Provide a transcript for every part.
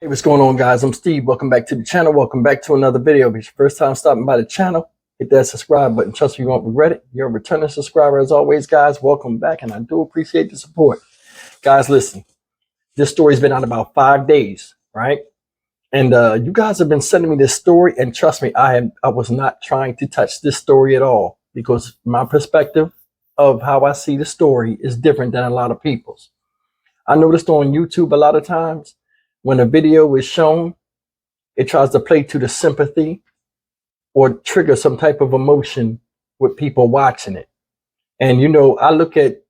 Hey, what's going on, guys? I'm Steve. Welcome back to the channel. Welcome back to another video. If it's your first time stopping by the channel, hit that subscribe button. Trust me, you won't regret it. You're a returning subscriber as always, guys. Welcome back, and I do appreciate the support. Guys, listen, this story's been out about 5 days, right? And you guys have been sending me this story, and trust me, I was not trying to touch this story at all because my perspective of how I see the story is different than a lot of people's. I noticed on YouTube a lot of times when a video is shown, it tries to play to the sympathy or trigger some type of emotion with people watching it. And, you know, I look at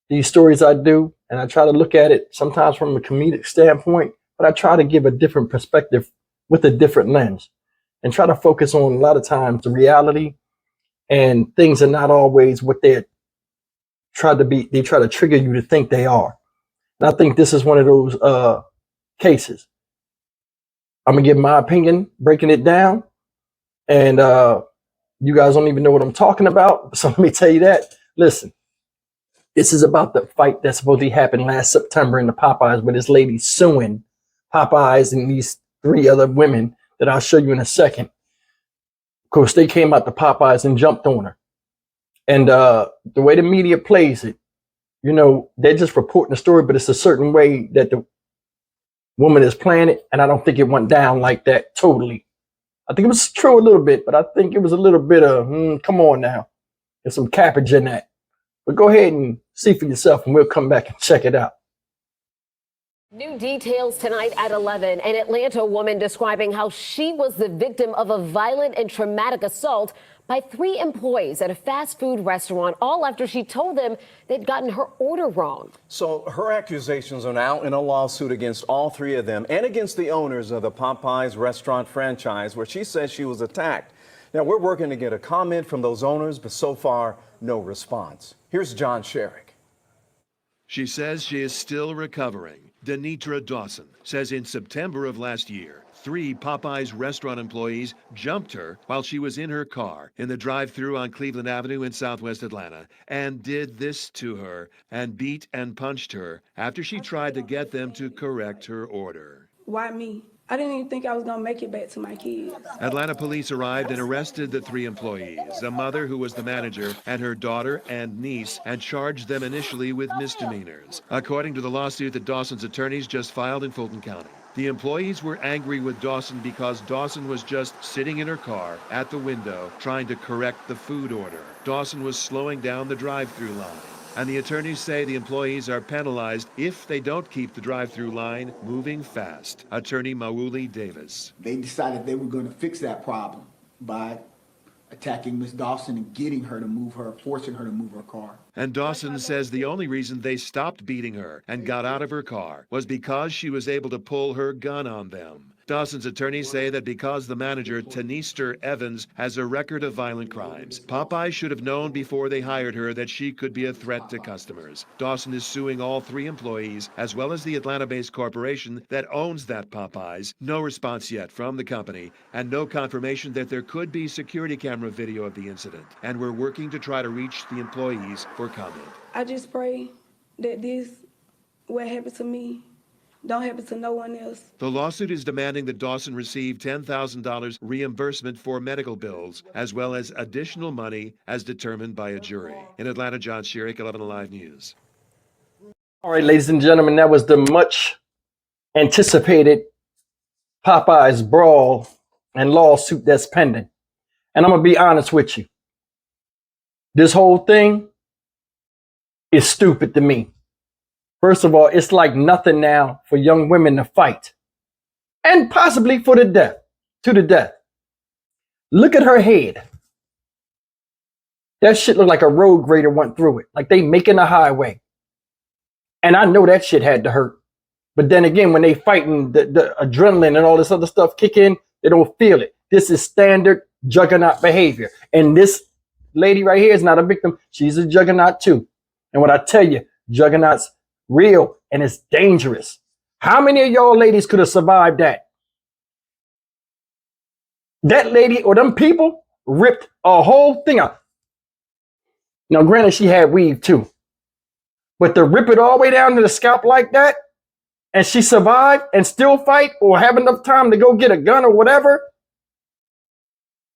these stories I do, and I try to look at it sometimes from a comedic standpoint, but I try to give a different perspective with a different lens and try to focus on a lot of times the reality, and things are not always what they try to be. They try to trigger you to think they are. And I think this is one of those cases. I'm gonna give my opinion, breaking it down, and you guys don't even know what I'm talking about. So let me tell you that. Listen, this is about the fight that's supposedly happened last September in the Popeyes, with this lady suing Popeyes and these 3 other women that I'll show you in a second. Of course, they came out to Popeyes and jumped on her. And the way the media plays it, you know, they're just reporting the story, but it's a certain way that the woman is playing it, and I don't think it went down like that totally. I think it was true a little bit, but I think it was a little bit of, come on now. There's some cappage in that. But go ahead and see for yourself, and we'll come back and check it out. New details tonight at 11. An Atlanta woman describing how she was the victim of a violent and traumatic assault by 3 employees at a fast food restaurant, all after she told them they'd gotten her order wrong. So her accusations are now in a lawsuit against all 3 of them and against the owners of the Popeyes restaurant franchise, where she says she was attacked. Now, we're working to get a comment from those owners, but so far, no response. Here's John Sherrick. She says she is still recovering. Denitra Dawson says in September of last year, 3 Popeyes restaurant employees jumped her while she was in her car in the drive-thru on Cleveland Avenue in Southwest Atlanta and did this to her and beat and punched her after she tried to get them to correct her order. Why me? I didn't even think I was gonna make it back to my kids. Atlanta police arrived and arrested the 3 employees, the mother who was the manager, and her daughter and niece, and charged them initially with misdemeanors. According to the lawsuit that Dawson's attorneys just filed in Fulton County, the employees were angry with Dawson because Dawson was just sitting in her car at the window trying to correct the food order. Dawson was slowing down the drive-thru line. And the attorneys say the employees are penalized if they don't keep the drive-thru line moving fast. Attorney Mawuli Davis. They decided they were going to fix that problem by attacking Miss Dawson and getting her to move her, forcing her to move her car. And Dawson says the only reason they stopped beating her and got out of her car was because she was able to pull her gun on them. Dawson's attorneys say that because the manager, Tanister Evans, has a record of violent crimes, Popeye should have known before they hired her that she could be a threat to customers. Dawson is suing all 3 employees, as well as the Atlanta-based corporation that owns that Popeyes. No response yet from the company, and no confirmation that there could be security camera video of the incident. And we're working to try to reach the employees for comment. I just pray that this, what happened to me, don't happen to no one else. The lawsuit is demanding that Dawson receive $10,000 reimbursement for medical bills, as well as additional money as determined by a jury. In Atlanta, John Sherrick, 11 Alive News. All right, ladies and gentlemen, that was the much anticipated Popeyes brawl and lawsuit that's pending. And I'm going to be honest with you. This whole thing is stupid to me. First of all, it's like nothing now for young women to fight, and possibly for the death, to the death. Look at her head. That shit looked like a road grader went through it, like they making a highway. And I know that shit had to hurt. But then again, when they fighting, the adrenaline and all this other stuff kick in, they don't feel it. This is standard juggernaut behavior. And this lady right here is not a victim. She's a juggernaut too. And what I tell you, juggernauts real, and it's dangerous. How many of y'all ladies could have survived that? That lady or them people ripped a whole thing out. Now, granted, she had weave too. But to rip it all the way down to the scalp like that, and she survived and still fight or have enough time to go get a gun or whatever.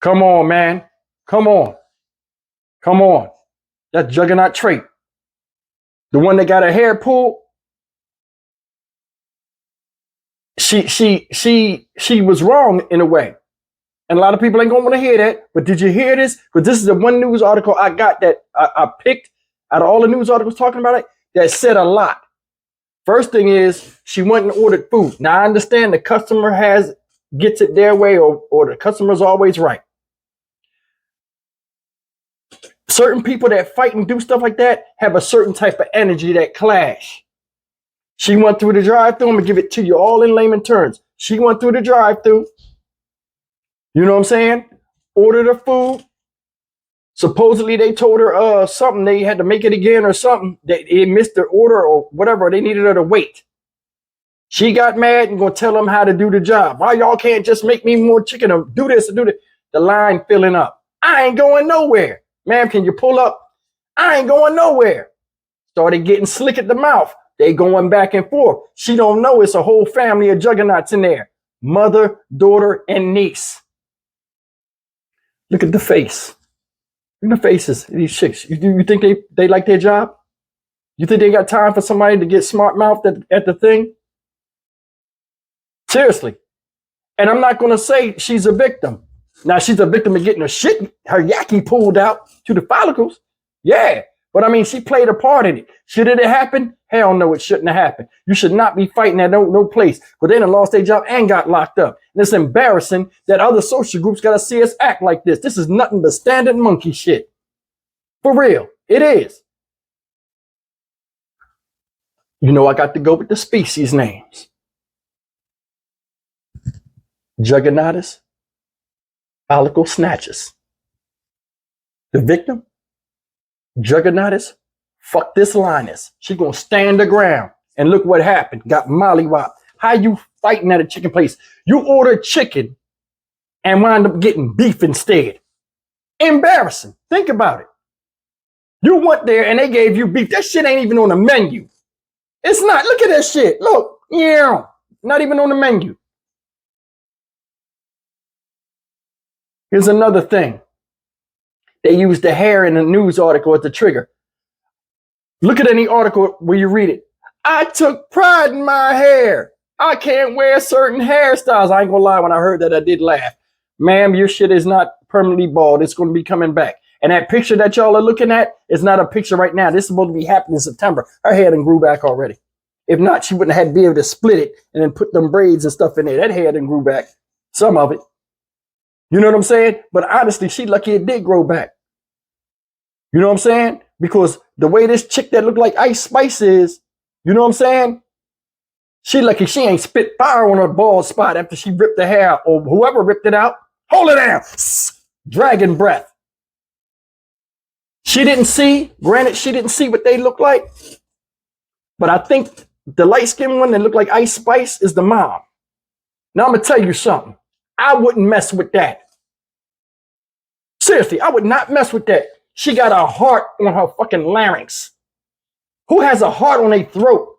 Come on, man. Come on. Come on. That's juggernaut trait. The one that got her hair pulled, she was wrong in a way. And a lot of people ain't gonna want to hear that. But did you hear this? Because this is the one news article I got that I picked out of all the news articles talking about it that said a lot. First thing is she went and ordered food. Now I understand the customer gets it their way or the customer's always right. Certain people that fight and do stuff like that have a certain type of energy that clash. She went through the drive-thru. I'm gonna give it to you all in layman terms. She went through the drive-thru. You know what I'm saying? Ordered her food. Supposedly they told her something. They had to make it again or something. They missed their order or whatever. They needed her to wait. She got mad and gonna tell them how to do the job. Why y'all can't just make me more chicken or do this or do that? The line filling up. I ain't going nowhere. Ma'am, can you pull up? I ain't going nowhere. Started getting slick at the mouth. They going back and forth. She don't know it's a whole family of juggernauts in there. Mother, daughter, and niece. Look at the face. Look at the faces of these chicks. You think they like their job? You think they got time for somebody to get smart mouthed at the thing? Seriously. And I'm not going to say she's a victim. Now, she's a victim of getting her yaki pulled out to the follicles. Yeah. But I mean, she played a part in it. Should it have happened? Hell no, it shouldn't have happened. You should not be fighting at no place. But they done lost their job and got locked up. And it's embarrassing that other social groups got to see us act like this. This is nothing but standard monkey shit. For real. It is. You know, I got to go with the species names. Juggernautus, follicle snatchers. The victim, Juggernautus, fuck this lioness. She gonna stand the ground. And look what happened. Got mollywopped. How you fighting at a chicken place? You ordered chicken and wind up getting beef instead. Embarrassing. Think about it. You went there and they gave you beef. That shit ain't even on the menu. It's not. Look at that shit. Look. Yeah. Not even on the menu. Here's another thing. They use the hair in a news article as the trigger. Look at any article where you read it. I took pride in my hair. I can't wear certain hairstyles. I ain't gonna lie, when I heard that, I did laugh. Ma'am, your shit is not permanently bald. It's going to be coming back. And that picture that y'all are looking at is not a picture right now. This is supposed to be happening in September. Her hair done grew back already. If not, she wouldn't have had to be able to split it and then put them braids and stuff in there. That hair done grew back. Some of it. You know what I'm saying? But honestly, she lucky it did grow back. You know what I'm saying? Because the way this chick that looked like Ice Spice is, you know what I'm saying? She lucky she ain't spit fire on her bald spot after she ripped the hair, or whoever ripped it out. Hold it down. Dragon breath. She didn't see, granted, she didn't see what they look like. But I think the light-skinned one that looked like Ice Spice is the mom. Now I'm going to tell you something. I wouldn't mess with that. Seriously, I would not mess with that. She got a heart on her fucking larynx. Who has a heart on their throat?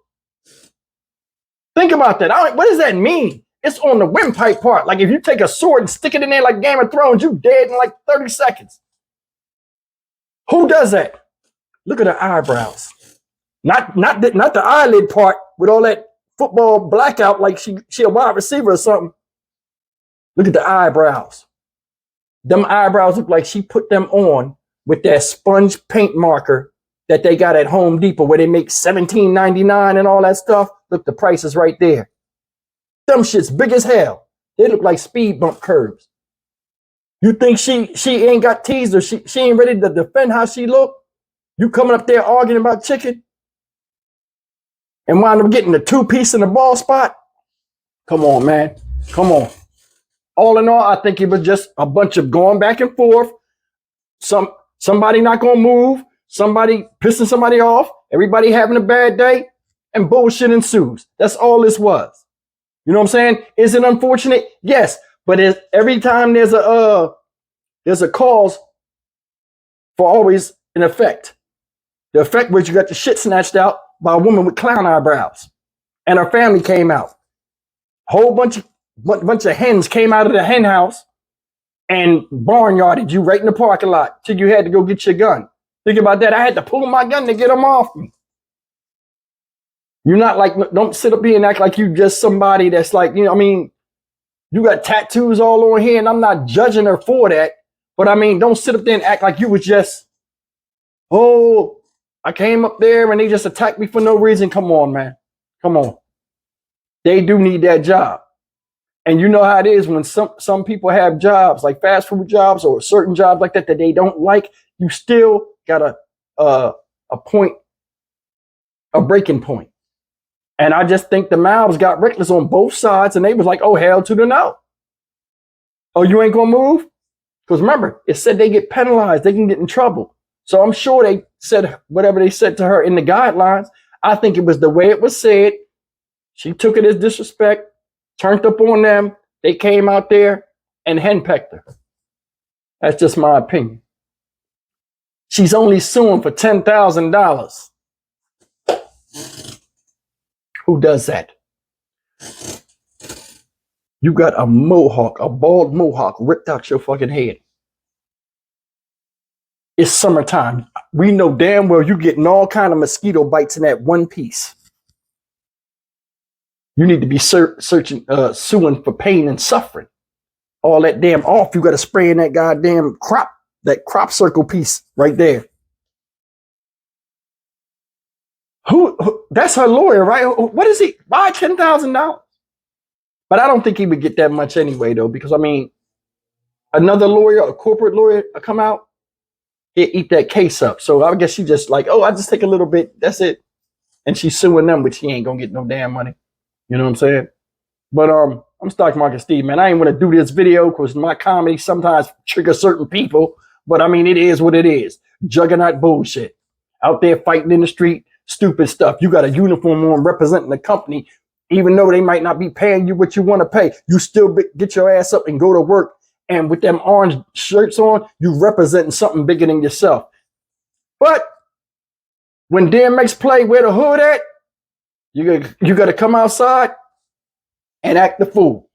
Think about that. What does that mean? It's on the windpipe part. Like if you take a sword and stick it in there like Game of Thrones, you dead in like 30 seconds. Who does that? Look at her eyebrows. Not the eyelid part with all that football blackout like she a wide receiver or something. Look at the eyebrows. Them eyebrows look like she put them on with that sponge paint marker that they got at Home Depot where they make $17.99 and all that stuff. Look, the price is right there. Them shits big as hell. They look like speed bump curves. You think she ain't got teased or she ain't ready to defend how she look? You coming up there arguing about chicken and wind up getting the two-piece in the ball spot? Come on, man. Come on. All in all, I think it was just a bunch of going back and forth. Somebody not gonna move, somebody pissing somebody off, everybody having a bad day, and bullshit ensues. That's all this was. You know what I'm saying? Is it unfortunate? Yes, but every time there's a cause for always an effect. The effect was you got the shit snatched out by a woman with clown eyebrows. and her family came out. Whole bunch of hens came out of the hen house and barnyarded you right in the parking lot till you had to go get your gun. Think about that. I had to pull my gun to get them off me. You're not like, don't sit up here and act like you just somebody that's like, you know, I mean, you got tattoos all on here, and I'm not judging her for that. But I mean, don't sit up there and act like you was just, oh, I came up there and they just attacked me for no reason. Come on, man. Come on. They do need that job. And you know how it is when some people have jobs, like fast food jobs or certain jobs like that they don't like, you still got a breaking point. And I just think the mouths got reckless on both sides, and they was like, oh, hell to the no. Oh, you ain't gonna move? Because remember, it said they get penalized, they can get in trouble. So I'm sure they said whatever they said to her in the guidelines. I think it was the way it was said. She took it as disrespect, turned up on them. They came out there and henpecked her. That's just my opinion. She's only suing for $10,000. Who does that? You got a mohawk, a bald mohawk ripped out your fucking head. It's summertime. We know damn well you getting all kind of mosquito bites in that one piece. You need to be suing for pain and suffering. All that damn off, you got to spray in that goddamn crop circle piece right there. Who that's her lawyer, right? What is he? Why $10,000? But I don't think he would get that much anyway, though, because I mean, another lawyer, a corporate lawyer, come out, he'll eat that case up. So I guess she just like, oh, I just take a little bit, that's it. And she's suing them, but she ain't gonna get no damn money. You know what I'm saying? But I'm Stock Market Steve, man. I ain't want to do this video because my comedy sometimes triggers certain people. But I mean, it is what it is. Juggernaut bullshit. Out there fighting in the street, stupid stuff. You got a uniform on representing the company. Even though they might not be paying you what you want to pay, you still get your ass up and go to work. And with them orange shirts on, you representing something bigger than yourself. But when DMX play where the hood at, you got to come outside and act the fool.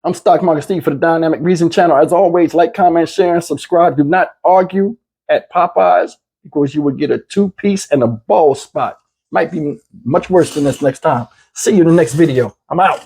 I'm Stock Market Steve for the Dynamic Reason channel. As always, like, comment, share, and subscribe. Do not argue at Popeyes because you will get a 2-piece and a ball spot. Might be much worse than this next time. See you in the next video. I'm out.